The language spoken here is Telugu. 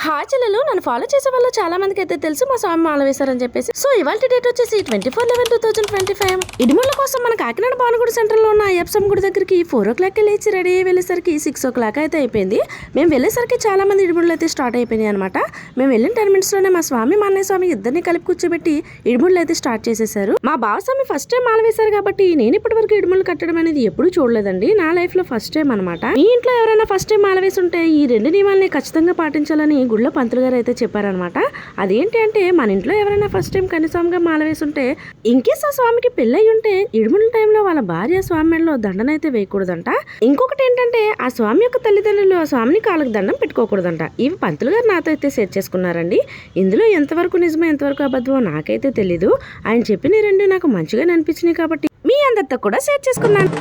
హాచలలో నన్ను ఫాలో చేసే వాళ్ళు చాలా మందికి అయితే తెలుసు మా స్వామి మాల వేశారని చెప్పేసి. సో ఇవాళ డేట్ వచ్చేసి 24/11/2025. ఇడిముళ్ళ కోసం మన కాకినాడ భానుగుడి సెంటర్ లో ఉన్న అయ్యప్ప గుడి దగ్గరికి 4 o'clock లేచి రెడీ అయ్యి వెళ్ళేసరికి 6 o'clock అయితే అయిపోయింది. మేము వెళ్ళేసరికి చాలా మంది ఇడిముళ్ళు అయితే స్టార్ట్ అయిపోయినాయి అనమాట. మేము వెళ్ళిన 10 minutes లోనే మా స్వామి మా అన్నయ్య స్వామి ఇద్దరిని కలిపి కూర్చోబెట్టి ఇడిముళ్ళు అయితే స్టార్ట్ చేసేసారు. మా బావస్వామి ఫస్ట్ టైం మాల వేశారు కాబట్టి నేను ఇప్పటి వరకు ఇడిముళ్ళు కట్టడం అనేది ఎప్పుడు చూడలేదండి. నా లైఫ్ లో ఫస్ట్ టైం అనమాట. మీ ఇంట్లో ఎవరైనా ఫస్ట్ టైం మాల వేసి ఉంటే ఈ 2 నియమాలని ఖచ్చితంగా పాటించాలని గుళ్ళో పంతులు గారు అయితే చెప్పారనమాట. అదేంటి అంటే మన ఇంట్లో ఎవరైనా ఫస్ట్ టైం కన్నిస్వామిగా మాల వేసుంటే ఇంకేస్ ఆ స్వామికి పెళ్ళయి ఉంటే ఇడుముల టైంలో వాళ్ళ భార్య స్వామి మెడలో దండన అయితే వేయకూడదంట. ఇంకొకటి ఏంటంటే ఆ స్వామి యొక్క తల్లిదండ్రులు ఆ స్వామిని కాళ్ళకి దండం పెట్టుకోకూడదంట. ఇవి పంతులు గారు నాతో అయితే షేర్ చేసుకున్నారండి. ఇందులో ఎంతవరకు నిజమో ఎంతవరకు అబద్ధమో నాకైతే తెలీదు. ఆయన చెప్పిన 2 నాకు మంచిగా అనిపించినాయి కాబట్టి మీ అందరితో కూడా షేర్ చేసుకున్నాను.